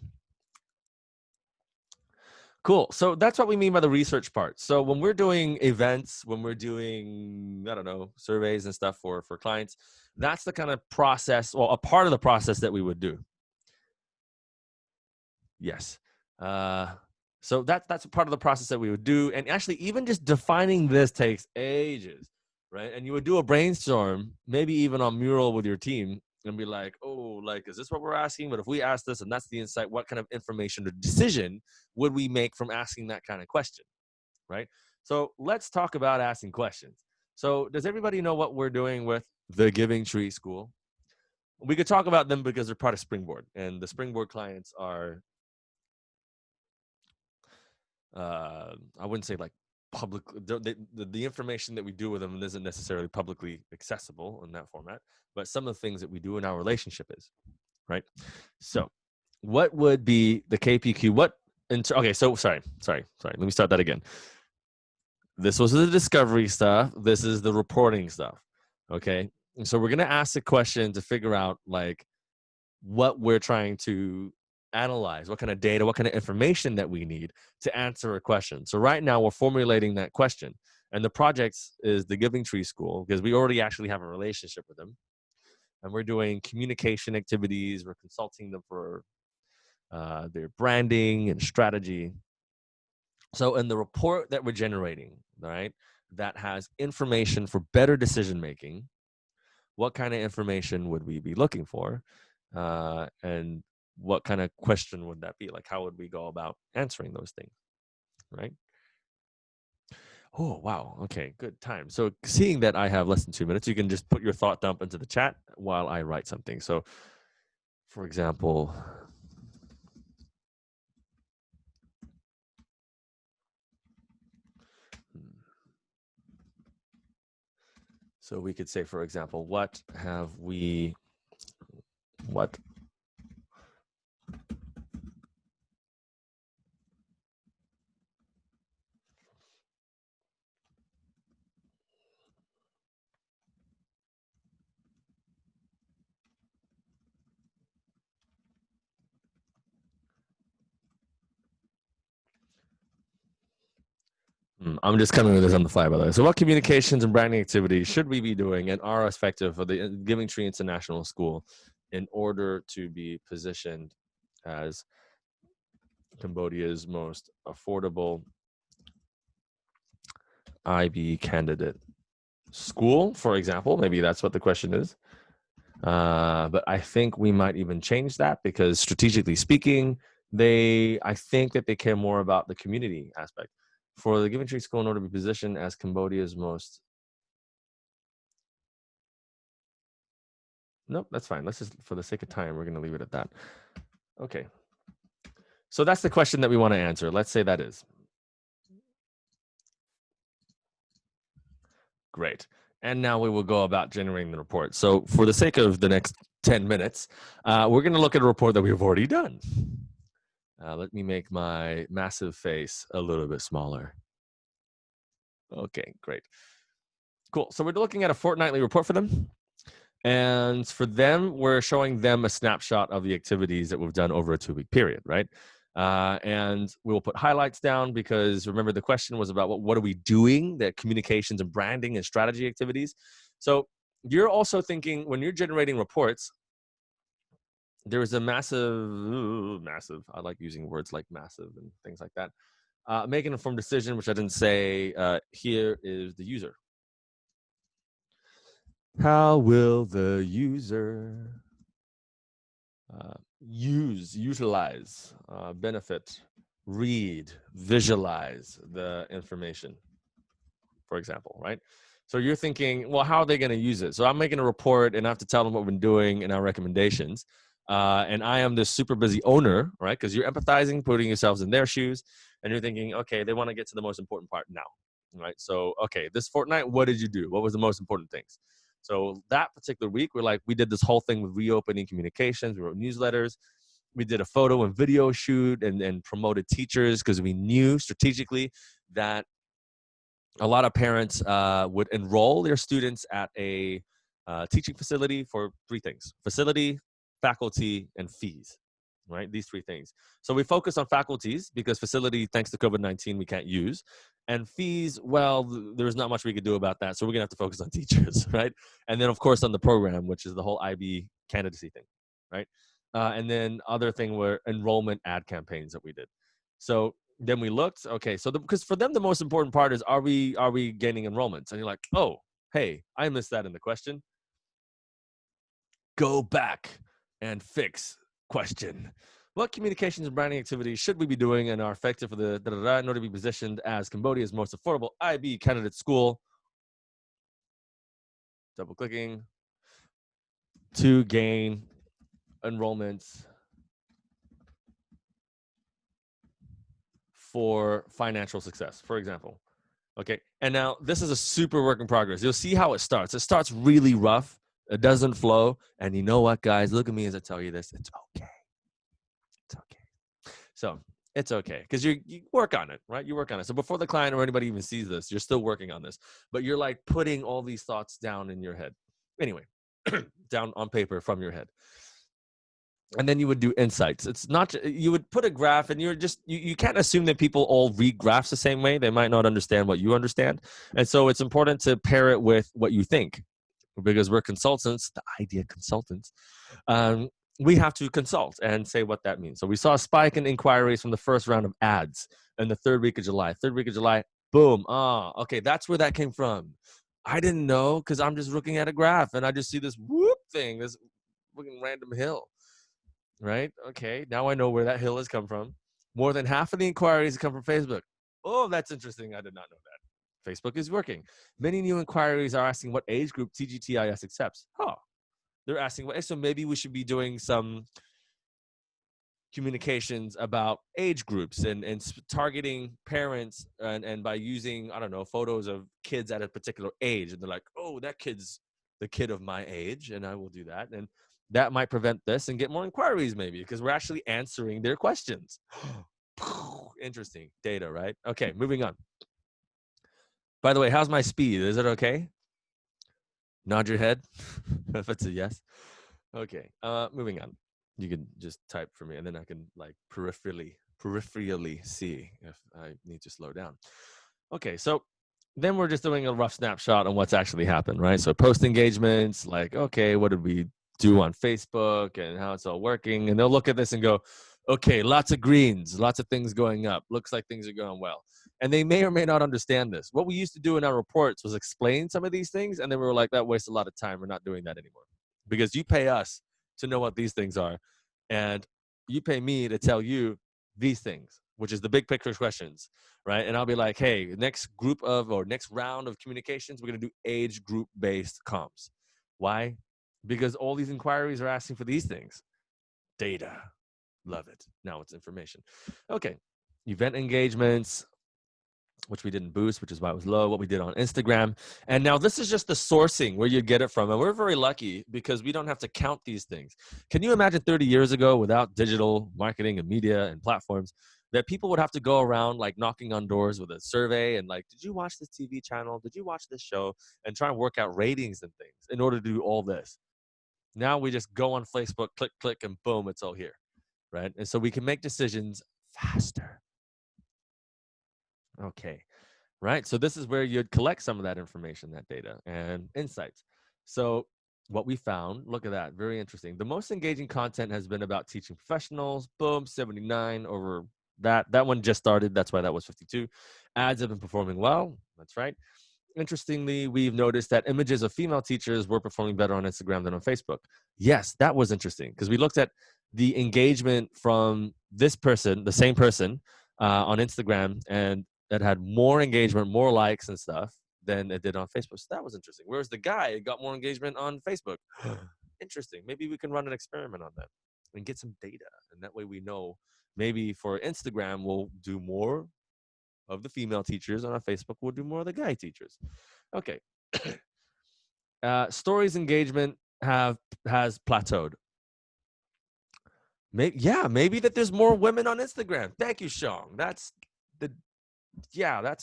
Cool. So that's what we mean by the research part. So when we're doing events, when we're doing, I don't know, surveys and stuff for clients, that's the kind of process, well, a part of the process that we would do. Yes. So that's a part of the process that we would do. And actually, even just defining this takes ages, right? And you would do a brainstorm, maybe even on Mural with your team, and be like, oh, like, is this what we're asking? But if we ask this and that's the insight, what kind of information or decision would we make from asking that kind of question, right? So let's talk about asking questions. So does everybody know what we're doing with the Giving Tree School? We could talk about them because they're part of Springboard, and the Springboard clients are I wouldn't say like public. The information that we do with them isn't necessarily publicly accessible in that format, but some of the things that we do in our relationship is, right? So what would be the KPQ? Okay, so sorry. Let me start that again. This was the discovery stuff. This is the reporting stuff. Okay. And so we're going to ask the question to figure out like what we're trying to analyze, what kind of data, what kind of information that we need to answer a question. So right now we're formulating that question. And the project is the Giving Tree School because we already actually have a relationship with them. And we're doing communication activities. We're consulting them for their branding and strategy. So in the report that we're generating, right, that has information for better decision making, what kind of information would we be looking for? And what kind of question would that be? Like, how would we go about answering those things, right? Oh, wow. Okay, good time. So seeing that I have less than 2 minutes, you can just put your thought dump into the chat while I write something. So, for example, so we could say, for example, what I'm just coming with this on the fly, by the way. So what communications and branding activities should we be doing and are effective for the Giving Tree International School in order to be positioned as Cambodia's most affordable IB candidate school, for example? Maybe that's what the question is. But I think we might even change that because strategically speaking, I think that they care more about the community aspect. For the Giving Tree School, in order to be positioned as Cambodia's most, nope, that's fine. Let's just, for the sake of time, we're going to leave it at that. Okay. So that's the question that we want to answer. Let's say that is. Great. And now we will go about generating the report. So for the sake of the next 10 minutes, we're going to look at a report that we've already done. Let me make my massive face a little bit smaller. Okay, great. Cool. So we're looking at a fortnightly report for them. And for them, we're showing them a snapshot of the activities that we've done over a 2-week period, right? And we'll put highlights down because remember the question was about what are we doing, that communications and branding and strategy activities. So you're also thinking when you're generating reports, there is a massive, I like using words like massive and things like that. Make an informed decision, which I didn't say, here is the user. How will the user utilize, benefit, read, visualize the information, for example, right? So you're thinking, well, how are they going to use it? So I'm making a report and I have to tell them what we've been doing and our recommendations. And I am this super busy owner, right? Because you're empathizing, putting yourselves in their shoes, and you're thinking, okay, they want to get to the most important part now, right? So, okay, this fortnight, what did you do? What was the most important things? So that particular week, we did this whole thing with reopening communications. We wrote newsletters. We did a photo and video shoot and promoted teachers because we knew strategically that a lot of parents would enroll their students at a teaching facility for 3 things: facility, faculty, and fees. right? These three things. So we focus on faculties because facility, thanks to COVID-19, we can't use. And fees, well, there's not much we could do about that. So we're going to have to focus on teachers, right? And then, of course, on the program, which is the whole IB candidacy thing, right? And then other thing were enrollment ad campaigns that we did. So then we looked, okay, so because for them, the most important part is, are we gaining enrollments? And you're like, oh, hey, I missed that in the question. Go back and fix question. What communications and branding activities should we be doing and are effective for the in order to be positioned as Cambodia's most affordable IB candidate school? Double clicking to gain enrollments for financial success, for example. Okay, and now this is a super work in progress. You'll see how it starts. It starts really rough. It doesn't flow. And you know what, guys? Look at me as I tell you this. It's okay. It's okay. So it's okay because you work on it, right? You work on it. So before the client or anybody even sees this, you're still working on this. But you're like putting all these thoughts down in your head. Anyway, down on paper from your head. And then you would do insights. It's not, you would put a graph and you're just, you can't assume that people all read graphs the same way. They might not understand what you understand. And so it's important to pair it with what you think, because we're consultants, the idea consultants. We have to consult and say what that means. So we saw a spike in inquiries from the first round of ads in the third week of July. Third week of July, boom. Okay, that's where that came from. I didn't know because I'm just looking at a graph and I just see this whoop thing, this fucking random hill. Right? Okay, now I know where that hill has come from. More than half of the inquiries come from Facebook. Oh, that's interesting. I did not know that. Facebook is working. Many new inquiries are asking what age group TGTIS accepts. They're asking what, so maybe we should be doing some communications about age groups and targeting parents and by using, I don't know, photos of kids at a particular age. And they're like, oh, that kid's the kid of my age, and I will do that. And that might prevent this and get more inquiries maybe because we're actually answering their questions. Interesting data, right? Okay, moving on. By the way, how's my speed? Is it okay? Nod your head if it's a yes. Okay, moving on. You can just type for me and then I can like peripherally see if I need to slow down. Okay, so then we're just doing a rough snapshot on what's actually happened, right? So post engagements, like, okay, what did we do on Facebook and how it's all working? And they'll look at this and go, okay, lots of greens, lots of things going up. Looks like things are going well. And they may or may not understand this. What we used to do in our reports was explain some of these things. And then we were like, that wastes a lot of time. We're not doing that anymore because you pay us to know what these things are. And you pay me to tell you these things, which is the big picture questions, right? And I'll be like, hey, next round of communications, we're going to do age group based comms. Why? Because all these inquiries are asking for these things. Data. Love it. Now it's information. Okay. Event engagements, which we didn't boost, which is why it was low, what we did on Instagram. And now this is just the sourcing where you get it from. And we're very lucky because we don't have to count these things. Can you imagine 30 years ago without digital marketing and media and platforms that people would have to go around like knocking on doors with a survey and like, did you watch this TV channel? Did you watch this show? And try and work out ratings and things in order to do all this. Now we just go on Facebook, click, and boom, it's all here, right? And so we can make decisions faster. Okay, right? So this is where you'd collect some of that information, that data and insights. So what we found, look at that, very interesting. The most engaging content has been about teaching professionals, boom, 79 over that. That one just started, that's why that was 52. Ads have been performing well, that's right. Interestingly, we've noticed that images of female teachers were performing better on Instagram than on Facebook. Yes, that was interesting because we looked at the engagement from this person, the same person on Instagram, and that had more engagement, more likes and stuff than it did on Facebook. So that was interesting. Whereas the guy got more engagement on Facebook. Interesting. Maybe we can run an experiment on that and get some data. And that way we know maybe for Instagram, we'll do more of the female teachers, and on Facebook, we'll do more of the guy teachers. Okay. Stories engagement has plateaued. Maybe that there's more women on Instagram. Thank you, Sean. That's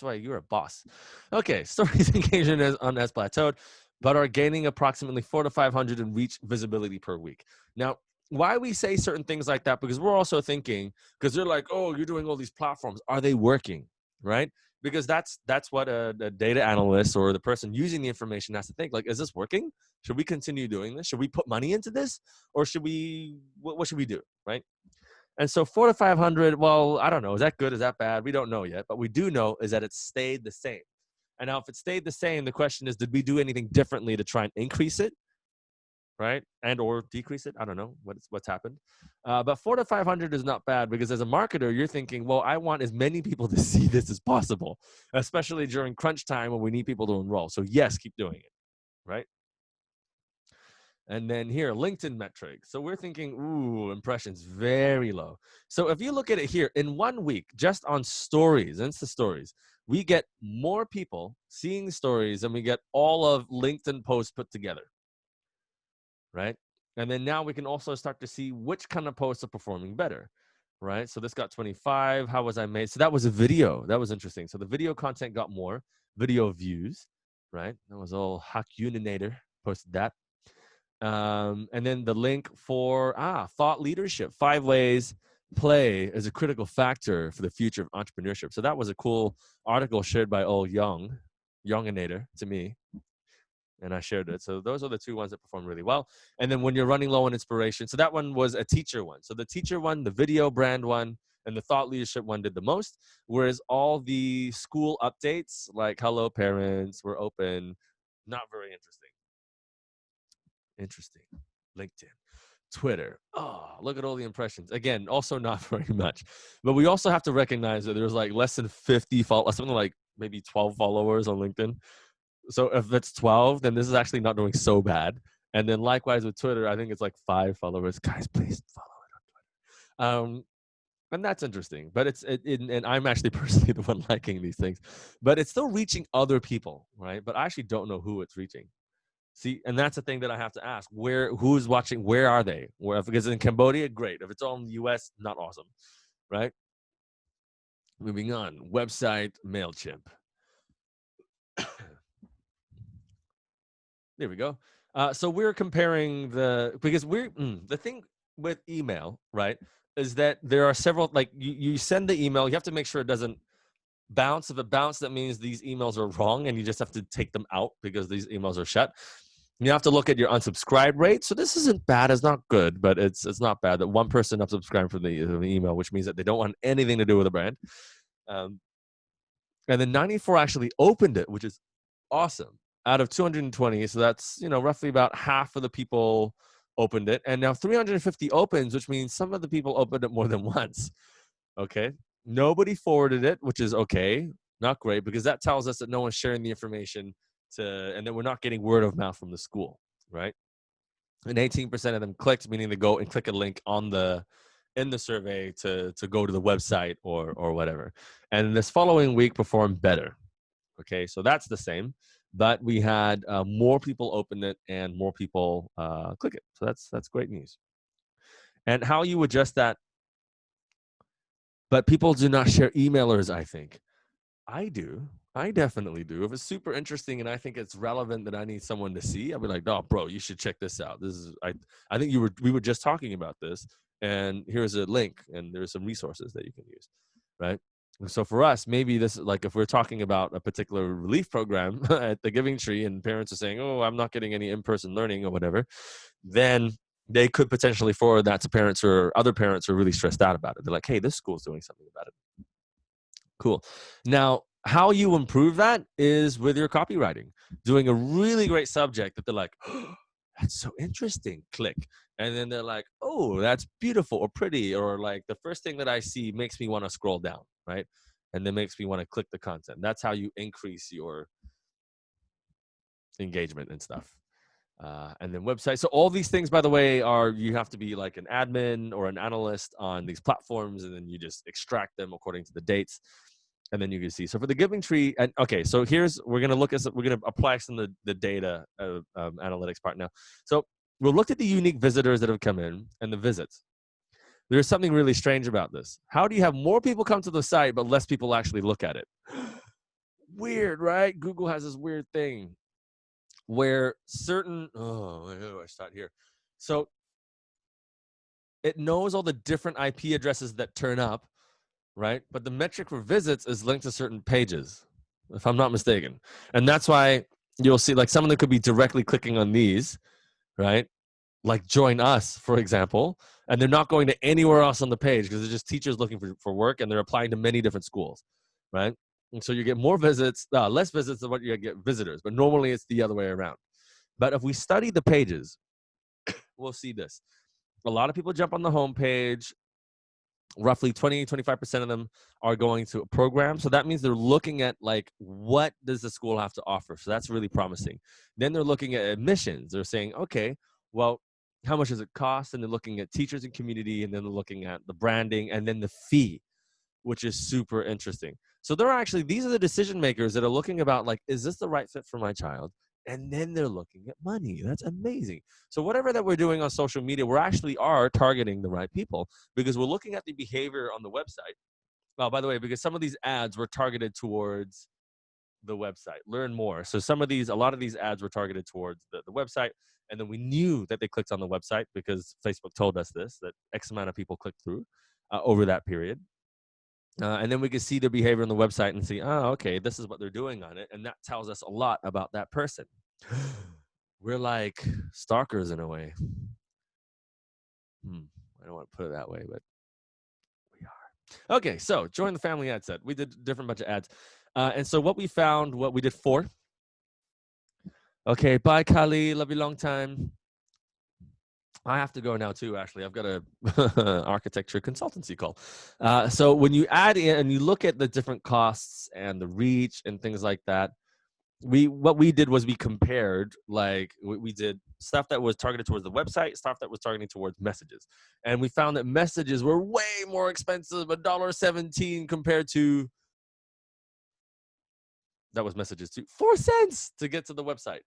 why you're a boss. Okay, stories engagement has plateaued, but are gaining approximately 400 to 500 in reach visibility per week. Now, why we say certain things like that, because we're also thinking, because they're like, oh, you're doing all these platforms, are they working, right? Because that's what a data analyst or the person using the information has to think. Like, is this working? Should we continue doing this? Should we put money into this, or should we? What should we do, right? And so 4 to 500. Well, I don't know. Is that good? Is that bad? We don't know yet. But we do know is that it stayed the same. And now, if it stayed the same, the question is, did we do anything differently to try and increase it, right? And or decrease it? I don't know what's happened. But 4 to 500 is not bad, because as a marketer, you're thinking, well, I want as many people to see this as possible, especially during crunch time when we need people to enroll. So yes, keep doing it, right? And then here, LinkedIn metrics. So we're thinking, ooh, impressions very low. So if you look at it here, in 1 week, just on stories, Insta stories, we get more people seeing stories than we get all of LinkedIn posts put together, right? And then now we can also start to see which kind of posts are performing better, right? So this got 25. How was I made? So that was a video. That was interesting. So the video content got more video views, right? That was all Hakuninator posted that. And then the link for thought leadership, 5 ways play is a critical factor for the future of entrepreneurship. So that was a cool article shared by old Younginator to me, and I shared it. So those are the two ones that performed really well. And then when you're running low on inspiration, so that one was a teacher one. So the teacher one, the video brand one, and the thought leadership one did the most, whereas all the school updates like hello parents, we're open, not very interesting. Interesting. LinkedIn, Twitter. Oh, look at all the impressions. Again, also not very much. But we also have to recognize that there's like less than 50 followers, something like maybe 12 followers on LinkedIn. So if it's 12, then this is actually not doing so bad. And then likewise with Twitter, I think it's like 5 followers. Guys, please follow it on Twitter. And that's interesting. But and I'm actually personally the one liking these things. But it's still reaching other people, right? But I actually don't know who it's reaching. See, and that's the thing that I have to ask: who's watching? Where are they? Where? Because in Cambodia, great. If it's all in the U.S., not awesome, right? Moving on. Website Mailchimp. There we go. So we're comparing because the thing with email, right, is that there are several, like you send the email, you have to make sure it doesn't bounce. If it bounces, that means these emails are wrong, and you just have to take them out because these emails are shut. You have to look at your unsubscribe rate. So this isn't bad. It's not good, but it's not bad that one person unsubscribed from the email, which means that they don't want anything to do with the brand. Um, and then 94 actually opened it, which is awesome. Out of 220, so that's roughly about half of the people opened it. And now 350 opens, which means some of the people opened it more than once. Okay, nobody forwarded it, which is okay, not great, because that tells us that no one's sharing the information and that we're not getting word of mouth from the school, right? And 18% of them clicked, meaning they go and click a link in the survey to go to the website or whatever. And this following week performed better. Okay, so that's the same, but we had more people open it and more people click it. So that's great news. And how you adjust that, but people do not share emailers, I think. I do. I definitely do. If it's super interesting and I think it's relevant that I need someone to see, I'll be like, "Oh, bro, you should check this out. This is I think we were just talking about this, and here's a link, and there's some resources that you can use." Right? So for us, maybe this is like if we're talking about a particular relief program at the Giving Tree and parents are saying, "Oh, I'm not getting any in-person learning or whatever," then they could potentially forward that to parents or other parents who are really stressed out about it. They're like, "Hey, this school's doing something about it." Cool. Now, how you improve that is with your copywriting, doing a really great subject that they're like, oh, that's so interesting. Click. And then they're like, oh, that's beautiful or pretty. Or like the first thing that I see makes me want to scroll down, right? And then makes me want to click the content. That's how you increase your engagement and stuff. And then websites. So all these things, by the way, you have to be like an admin or an analyst on these platforms, and then you just extract them according to the dates, and then you can see. So for the Giving Tree, and okay, so we're gonna apply some of the data analytics part now. So we'll look at the unique visitors that have come in and the visits. There's something really strange about this. How do you have more people come to the site but less people actually look at it? Weird, right? Google has this weird thing where certain where do I start here? So it knows all the different IP addresses that turn up, right? But the metric for visits is linked to certain pages, if I'm not mistaken. And that's why you'll see like some of them could be directly clicking on these, right? Like join us, for example, and they're not going to anywhere else on the page because they're just teachers looking for work and they're applying to many different schools, right? And so you get more visits, less visits than what you get visitors, but normally it's the other way around. But if we study the pages, we'll see this. A lot of people jump on the homepage. Roughly 20-25% of them are going to a program, so that means they're looking at like what does the school have to offer, so that's really promising. Then they're looking at admissions. They're saying, okay, well, how much does it cost? And they're looking at teachers and community, and then they're looking at the branding and then the fee, which is super interesting. So they're actually, these are the decision makers that are looking about like, is this the right fit for my child? And then they're looking at money. That's amazing. So whatever that we're doing on social media, we're actually are targeting the right people because we're looking at the behavior on the website. Well, by the way, because some of these ads were targeted towards the website. Learn more. So a lot of these ads were targeted towards the website. And then we knew that they clicked on the website because Facebook told us this, that X amount of people clicked through over that period. And then we can see their behavior on the website and see, oh, okay, this is what they're doing on it. And that tells us a lot about that person. We're like stalkers in a way. I don't want to put it that way, but we are. Okay, so join the family ad set. We did a different bunch of ads. And so what we found, what we did 4. Okay, bye, Kali. Love you long time. I have to go now too, actually. I've got a architecture consultancy call. So when you add in and you look at the different costs and the reach and things like that, what we did was we compared, like we did stuff that was targeted towards the website, stuff that was targeting towards messages. And we found that messages were way more expensive, $1.17 compared to, that was messages too, 4 cents to get to the website.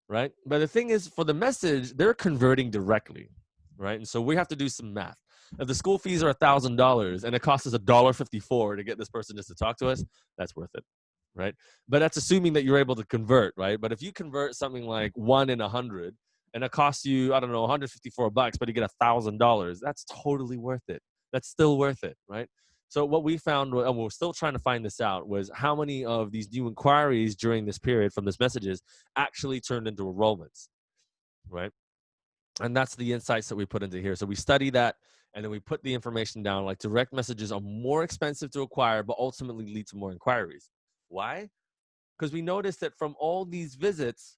Right? But the thing is, for the message, they're converting directly, right? And so we have to do some math. If the school fees are $1,000 and it costs us $1.54 to get this person just to talk to us, that's worth it, right? But that's assuming that you're able to convert, right? But if you convert something like 1 in 100 and it costs you, I don't know, $154, but you get $1,000, that's totally worth it. That's still worth it, right? So what we found, and we're still trying to find this out, was how many of these new inquiries during this period from this messages actually turned into enrollments, right? And that's the insights that we put into here. So we study that, and then we put the information down, like direct messages are more expensive to acquire, but ultimately lead to more inquiries. Why? Because we noticed that from all these visits,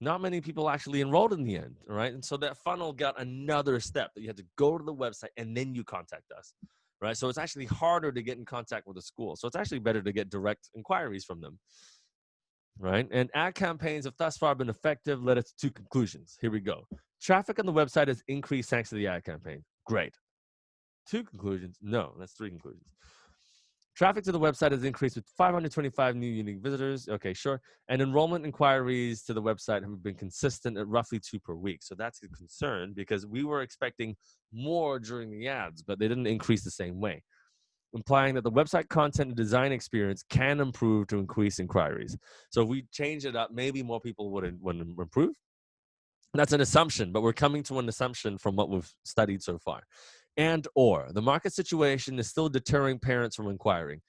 not many people actually enrolled in the end, right? And so that funnel got another step that you had to go to the website and then you contact us, right? So it's actually harder to get in contact with the school. So it's actually better to get direct inquiries from them, right? And ad campaigns have thus far been effective, led us to 2 conclusions. Here we go. Traffic on the website has increased thanks to the ad campaign. Great. 2 conclusions. No, that's 3 conclusions. Traffic to the website has increased with 525 new unique visitors. Okay, sure. And enrollment inquiries to the website have been consistent at roughly 2 per week. So that's a concern because we were expecting more during the ads, but they didn't increase the same way, implying that the website content and design experience can improve to increase inquiries. So if we change it up, maybe more people would improve. That's an assumption, but we're coming to an assumption from what we've studied so far. And or the market situation is still deterring parents from inquiring.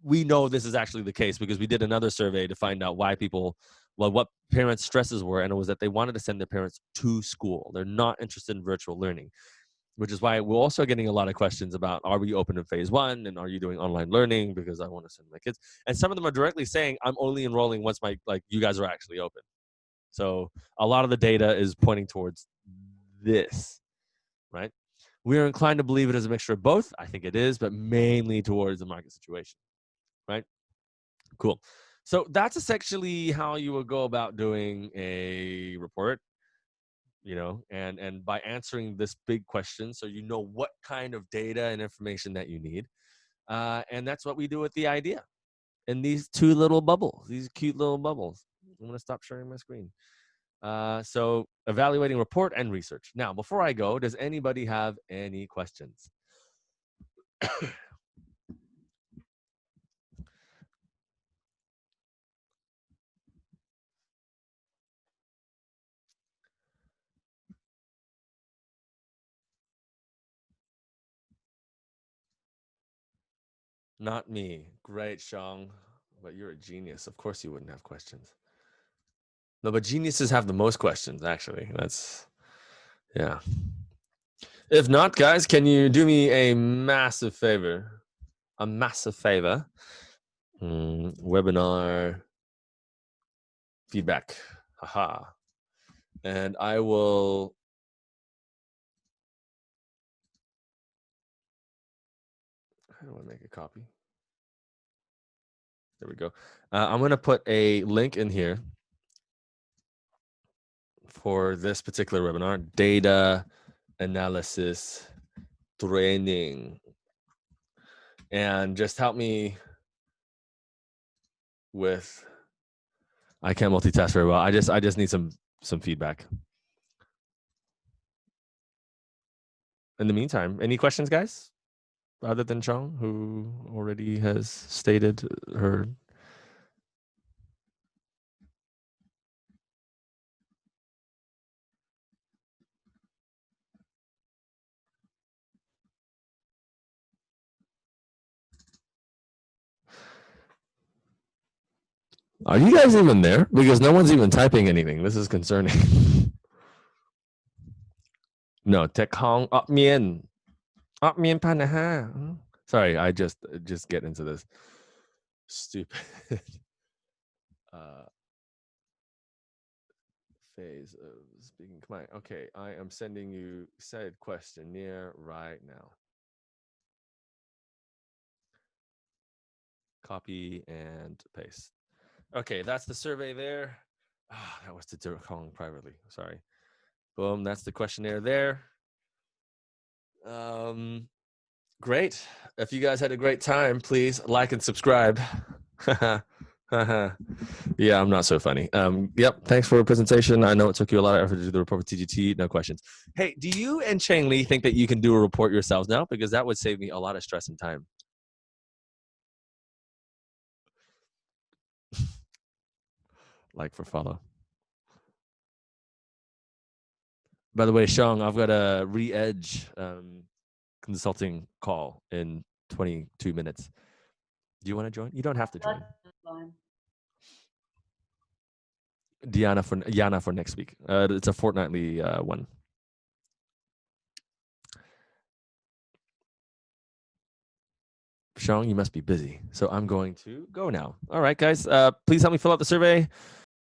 We know this is actually the case because we did another survey to find out why people, well, what parents' stresses were, and it was that they wanted to send their parents to school. They're not interested in virtual learning, which is why we're also getting a lot of questions about, are we open in phase 1 and are you doing online learning because I want to send my kids? And some of them are directly saying, I'm only enrolling once you guys are actually open. So a lot of the data is pointing towards this, right? We are inclined to believe it is a mixture of both. I think it is, but mainly towards the market situation, right? Cool. So that's essentially how you would go about doing a report, and by answering this big question, so you know what kind of data and information that you need. And that's what we do with the idea. And these 2 little bubbles, these cute little bubbles. I'm going to stop sharing my screen. So evaluating report and research. Now, before I go, does anybody have any questions? Not me. Great, Shang. But you're a genius. Of course you wouldn't have questions. No, but geniuses have the most questions, actually. That's, yeah. If not, guys, can you do me a massive favor? A massive favor. Webinar feedback. Haha. And I will. How do I make a copy? There we go. I'm going to put a link in here for this particular webinar, data analysis training. And just help me with, I can't multitask very well. I just need some feedback. In the meantime, any questions, guys? Other than Chong, who already has stated her. Are you guys even there? Because no one's even typing anything. This is concerning. No, Tech Hong Mien. Mien Panaha. Sorry, I just get into this stupid phase of speaking Khmer. Okay, I am sending you said questionnaire right now. Copy and paste. Okay, that's the survey there. That was to Hong privately. Sorry. Boom, that's the questionnaire there. Great. If you guys had a great time, please like and subscribe. Yeah, I'm not so funny. Yep. Thanks for the presentation. I know it took you a lot of effort to do the report with TGT. No questions. Hey, do you and Chang Li think that you can do a report yourselves now? Because that would save me a lot of stress and time. Like for follow. By the way, Shang, I've got a re-edge consulting call in 22 minutes. Do you want to join? You don't have to join. Yana for next week. It's a fortnightly one. Shang, you must be busy. So I'm going to go now. All right, guys. Please help me fill out the survey.